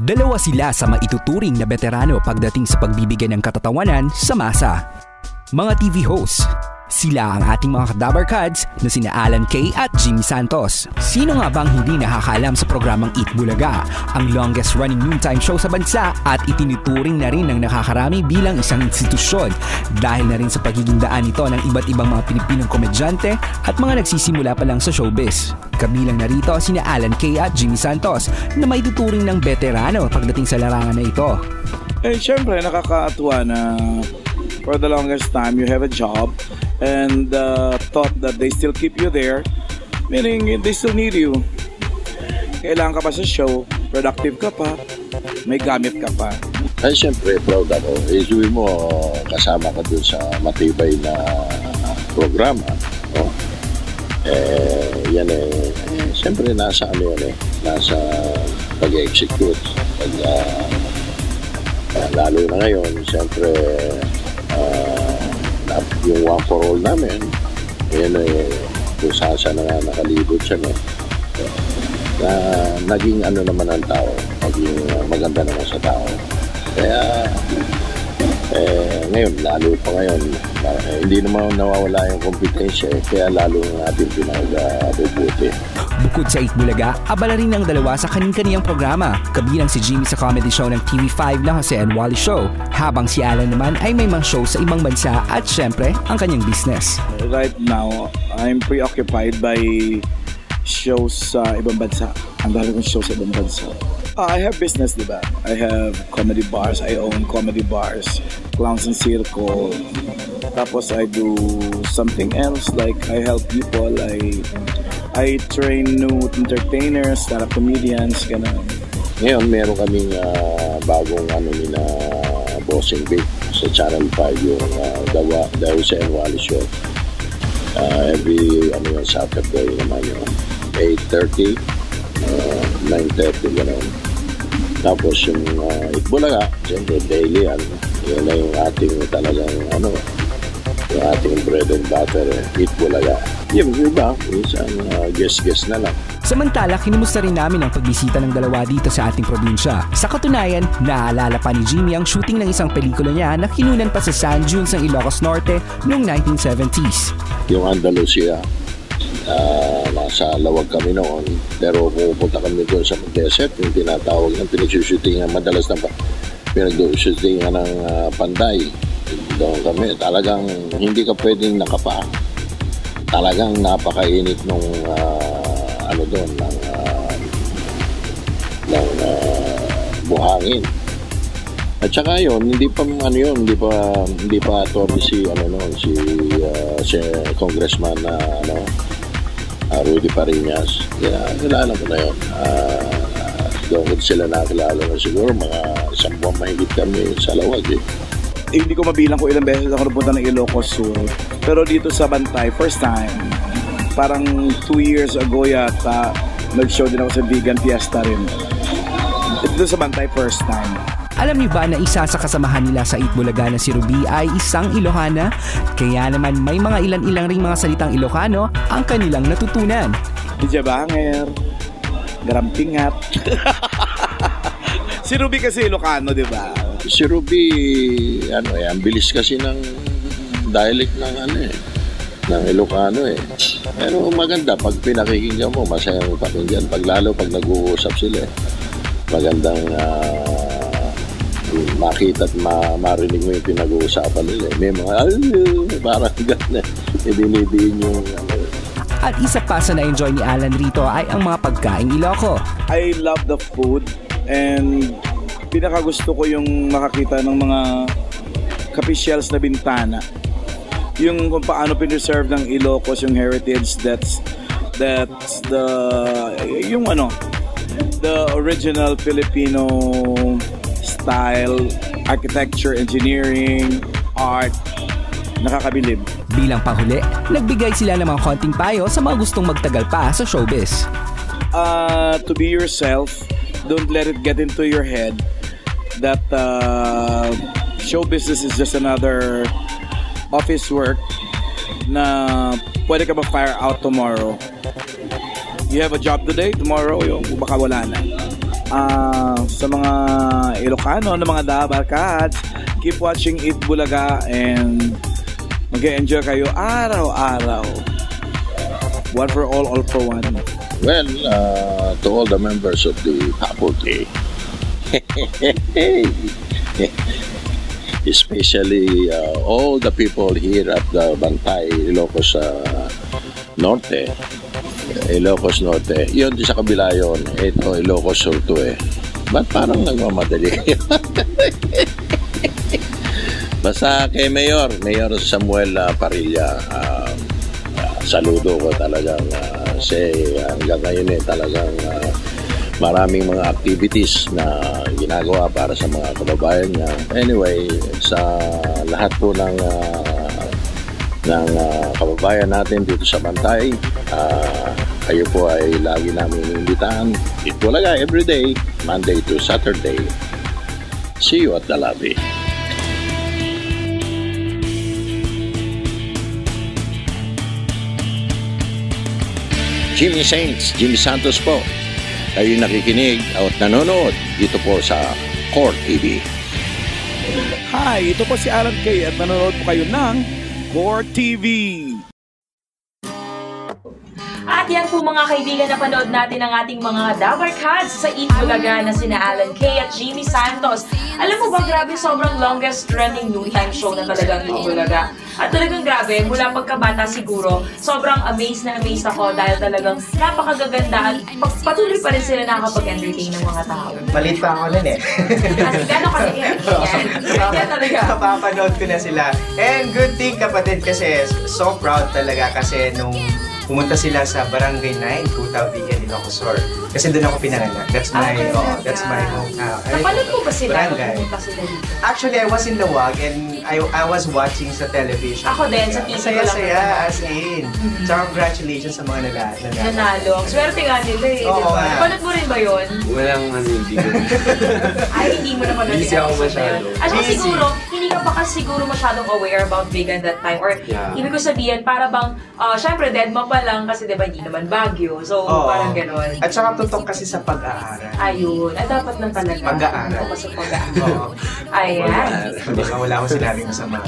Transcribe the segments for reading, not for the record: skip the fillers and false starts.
Dalawa sila sa maituturing na veterano pagdating sa pagbibigay ng katatawanan sa masa. Mga TV hosts, sila ang ating mga kadabarkads na sina Alan Kay at Jimmy Santos. Sino nga bang hindi nakakaalam sa programang Eat Bulaga, ang longest running noontime show sa bansa at itinuturing na rin ng nakakarami bilang isang institusyon dahil na rin sa pagiging daan nito ng iba't ibang mga Pilipinong komedyante at mga nagsisimula pa lang sa showbiz. Kabilang na rito sina Alan Kay at Jimmy Santos na maituturing ng veterano pagdating sa larangan na ito. Syempre nakakatuwa na for the longest time you have a job and thought that they still keep you there, meaning they still need you. Kailangan ka pa sa show, productive ka pa, may gamit ka pa. Ay siyempre proud ako. Isipin mo kasama ka dun sa matibay na programa. No? Yan siyempre nasa ano yan nasa pag-execute. Lalo na ngayon, siyempre yung one for all namin, yan kung saan na nga nakalibot siya, no? Na naging ano naman ang tao, naging maganda naman sa tao. Kaya ngayon, lalo pa ngayon, hindi naman nawawala yung kompetensya, kaya lalo natin pinag-bubuti. Bukod sa Eat Bulaga, abala rin ng dalawa sa kaning-kaniyang programa. Kabilang si Jimmy sa comedy show ng TV5 na Jose and Wally Show, habang si Alan naman ay may mga show sa ibang bansa at syempre ang kanyang business. Right now, I'm preoccupied by shows sa ibang bansa. Ang dami kong shows sa ibang bansa. I have business, diba? I have comedy bars. I own comedy bars, Clowns and Circle. Tapos I do something else, like I help people. I train new entertainers, stand-up comedians, gano'n. Ngayon, meron kaming bagong na Bossing Big sa Channel 5, yung The Jose and Wally Show. Every Saturday naman yun, 8:30, 9:30, gano'n. Tapos yung Eat Bulaga, siyempre daily yan. Yan na yung ating talagang yung ating bread and butter, Eat Bulaga. Yung iba, minsan guest na lang. Samantala, kinumusta rin namin ang pagbisita ng dalawa dito sa ating probinsya. Sa katunayan, naaalala pa ni Jimmy ang shooting ng isang pelikula niya na kinunan pa sa Sand Dunes ng Ilocos Norte noong 1970s. Yung Andalusia, nasa lawag kami noon, pero pupunta kami doon sa desert, yung tinatawag ng pinagsushootingan, madalas na pinagsushootingan ng Panday. Doon kami, talagang hindi ka pwedeng nakapa. Talagang napakainit nung doon ng buhangin. At saka yun, hindi pa Tony si congressman na Rudy Pariñas. Kilala ko na yun. Doon sila nakilala na siguro mga 1 buwan mahigit kami sa lawag Hindi ko mabilang kung ilang beses ako napunta ng Ilocos Sur. Pero dito sa Bantay, first time, parang 2 years ago yata, nag-show din ako sa Vegan Fiesta rin. Dito sa Bantay, first time. Alam niyo ba na isa sa kasamahan nila sa Eat Bulaga na si Ruby ay isang Ilocana? Kaya naman may mga ilan-ilang ring mga salitang Ilocano ang kanilang natutunan. Dijabanger, Garampingat. Si Ruby kasi Ilocano, di ba? Si Ruby, ang bilis kasi ng dialect ng ng Ilocano Pero maganda pag pinakikinggan mo, masayang pakinggan. Lalo pag nag-uusap sila, magandang makita at marinig mo yung pinag-uusapan nila. May mga parang gano'n ibinidiin yung At isa pa sa na-enjoy ni Alan rito ay ang mga pagkaing Iloco. I love the food and pinakagusto ko yung makakita ng mga kapisyals na bintana. Yung kung paano pinreserve ng Ilocos yung heritage, that's the original Filipino style, architecture, engineering, art, nakakabilib. Bilang panghuli, nagbigay sila ng mga konting payo sa mga gustong magtagal pa sa showbiz. To be yourself, don't let it get into your head that show business is just another office work na pwede ka ma-fire out tomorrow. You have a job today, tomorrow yung baka wala na. Sa mga Ilocano, na mga Dabar Cats, keep watching Eat Bulaga and mag-enjoy kayo araw-araw. One for all for one. Well, to all the members of the faculty, especially all the people here at the Bantay, Ilocos Norte. Ilocos Norte. Yun, sa kabila yun. Ito, Ilocos Sur to eh. Ba't parang nagmamadali kayo? Basta kay Mayor Samuel Parilla, saludo ko talagang hanggang ngayon talagang maraming mga activities na ginagawa para sa mga kababayan niya. Anyway, sa lahat po ng kababayan natin dito sa Bantay, kayo po ay lagi namin imbitahan. Eat Bulaga everyday, Monday to Saturday. See you at the lobby. Jimmy Santos po. Kayo nakikinig at nanonood dito po sa Core TV. Hi, ito po si Alan Kay at nanonood po kayo ng Core TV. At yan po mga kaibigan, na panood natin ang ating mga Dabar Cats sa Eat Bulaga na sina Alan Kay at Jimmy Santos. Alam mo ba, grabe, sobrang longest running noontime show na talagang Eat Bulaga. At talagang grabe, mula pagkabata siguro, sobrang amazed ako dahil talagang napakagaganda at patuloy pa rin sila nakakapag-entertain ng mga tao. Malit pa ako nun eh. Gano'n kasi yan. Kaya talaga. Napapanood ko na sila. And good thing kapatid kasi so proud talaga kasi nung pumunta sila sa Barangay 9, Kutaw, Vigan, Ilocos Sur. Kasi doon ako pinanganak. That's my home. Napanood mo ba sila nung barangay. pumunta sila dito? Actually, I was in Lawag and I was watching sa television. Ako din, sa TV ko lang. Saya, as in. So, congratulations sa mga nanalo. Swerte nga nila eh. Oo, diba? Napanood mo rin ba yun? Walang hindi ko. Ay, hindi mo naman Busy ako masyado. At saka siguro, hindi ka pa kasi siguro masyadong aware about vegan that time. Or, ibig ko sabihin, para bang, syempre, dead mo pa lang kasi diba hindi naman Baguio. So, parang gano'n. At saka tutok kasi sa pag-aaral. Ayun. Ay, dapat lang talaga. Pag-aaral. Tutok sa pag-aaral. Ayan. Wala akong sinabing masama.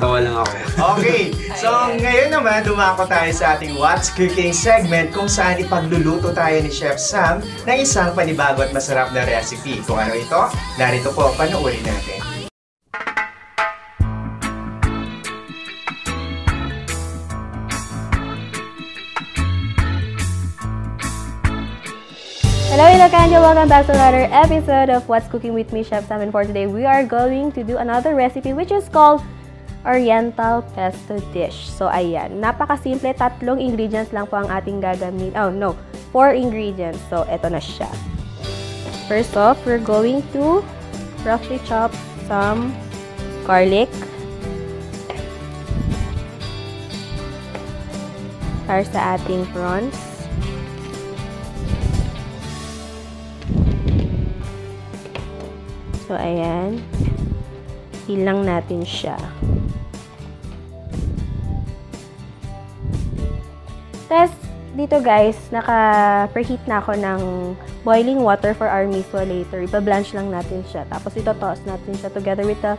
Tawa lang ako. Okay. So, ngayon naman, dumako tayo sa ating What's Cooking segment kung saan ipagluluto tayo ni Chef Sam ng isang panibago at masarap na recipe. Kung ano ito, narito po, panoorin natin. Hello Ilocano! Welcome back to another episode of What's Cooking with me, Chef Sam. And for today, we are going to do another recipe which is called Oriental Pesto Dish. So ayan, napakasimple, 3 ingredients lang po ang ating gagamit. 4 ingredients. So eto na siya. First off, we're going to roughly chop some garlic para sa ating prawns. So, ayan. Hilang natin siya. Tapos, dito guys, naka-preheat na ako ng boiling water for our miso later. Ipa-blanch lang natin siya. Tapos, ito-toss natin siya together with the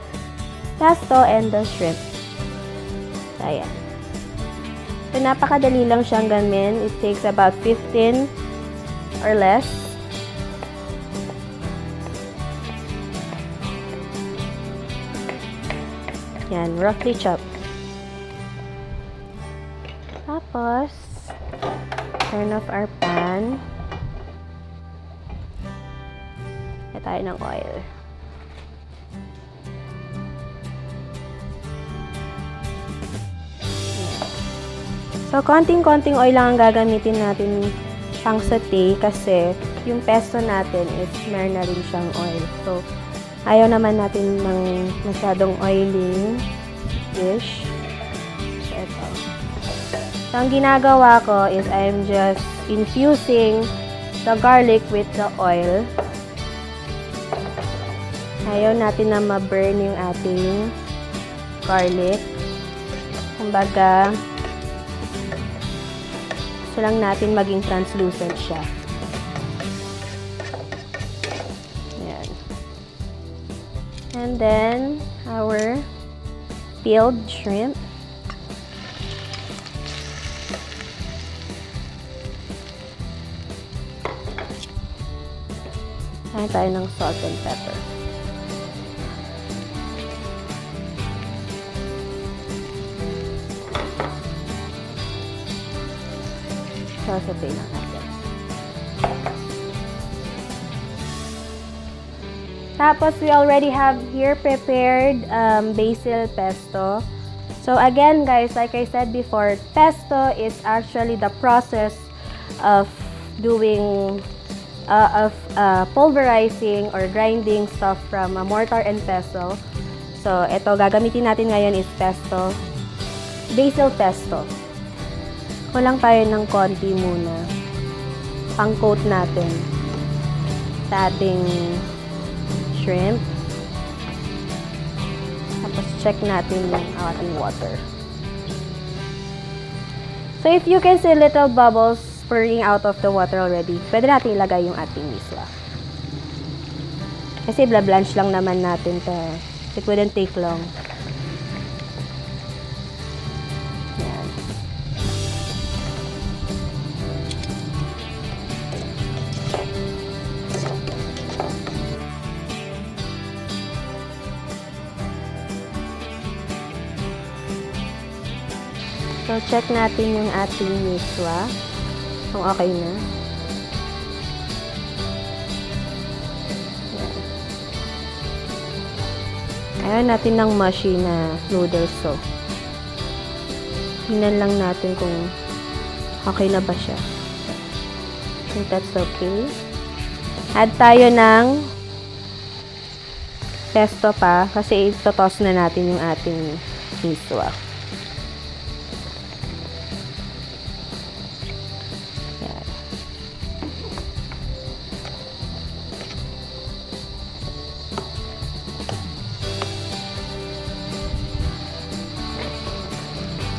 pesto and the shrimp. So, ayan. So, napakadali lang siyang gawin. It takes about 15 or less. Yan, roughly chop. Tapos, turn off our pan. Add tayo ng oil. So, konting-konting oil lang ang gagamitin natin pang saute kasi yung pesto natin is meron na rin siyang oil. So, ayaw naman natin ng masyadong oily dish. So, ito. So, ang ginagawa ko is I'm just infusing the garlic with the oil. Ayaw natin na ma-burn yung ating garlic. Kumbaga, gusto lang natin maging translucent siya. And then our peeled shrimp. Kain tayo ng salt and pepper. Sasaute lang natin. Tapos, we already have here prepared basil pesto. So, again, guys, like I said before, pesto is actually the process of doing, pulverizing or grinding stuff from a mortar and pestle. So, ito, gagamitin natin ngayon is pesto, basil pesto. Kulang tayo ng konti muna. Pang-coat natin sa ating shrimp. Tapos check natin yung ating water. So if you can see little bubbles spurting out of the water already, pwede natin ilagay yung ating miswa. Kasi blanch lang naman natin to. It wouldn't take long. Yan. So, check natin yung ating miswa. Kung okay na. Ayan natin ng mushy na noodles. So, tingnan lang natin kung okay na ba siya. I think that's okay. Add tayo ng pesto pa kasi itotoss na natin yung ating miswa.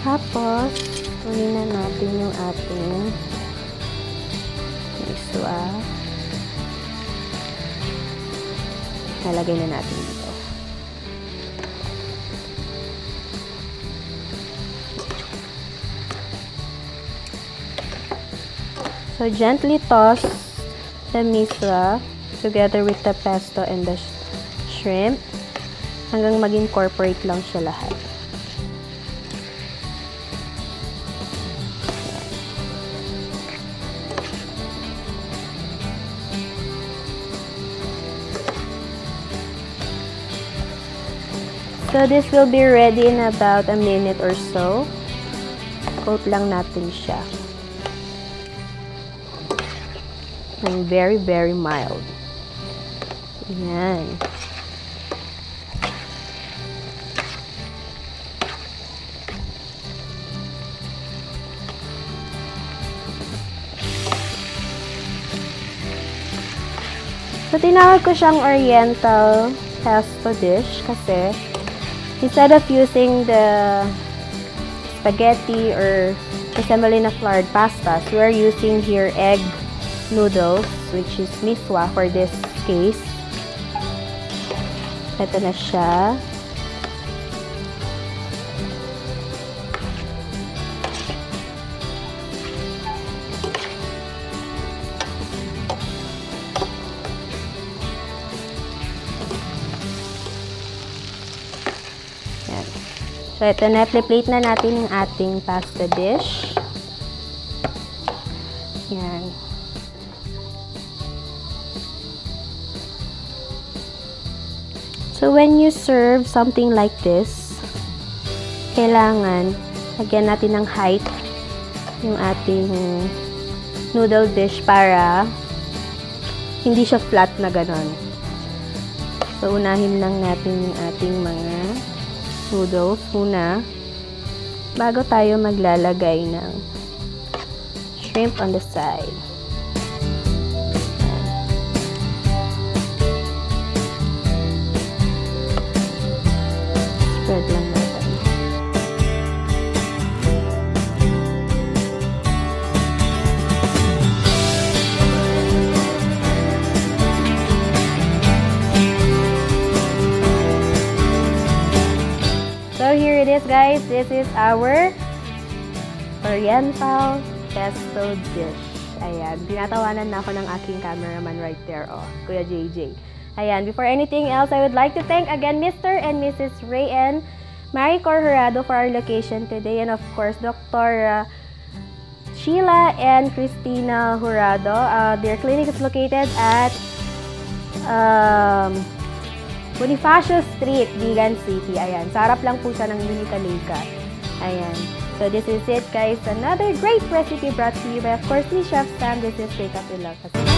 Tapos, kunin na natin yung ating miswa. Nalagay na natin dito. So, gently toss the miswa together with the pesto and the shrimp hanggang mag-incorporate lang siya lahat. So, this will be ready in about a minute or so. Coat lang natin siya. And very, very mild. Ayan. So, tinawag ko siyang Oriental pesto dish kasi instead of using the spaghetti or the semolina floured pastas, we are using here egg noodles, which is miswa for this case. Ito na siya. So, ito na, plate na natin yung ating pasta dish. Yan. So, when you serve something like this, kailangan lagyan natin ng height yung ating noodle dish para hindi siya flat na ganon. So, unahin lang natin yung ating mga noodles muna bago tayo maglalagay ng shrimp on the side. Spread lang natin. guys, this is our Oriental pesto dish. Ayan, tinatawanan na ako ng aking cameraman right there, Kuya JJ. Ayan, before anything else, I would like to thank again Mr. and Mrs. Ray and Maricor Jurado for our location today, and of course, Dr. Sheila and Christina Jurado. Their clinic is located at Bonifacio Street, Bigan City. Ayan, sa harap lang po siya ng Unicalika. Ayan. So this is it, guys. Another great recipe brought to you by, of course, me, Chef Sam. This is Wake Up with Love.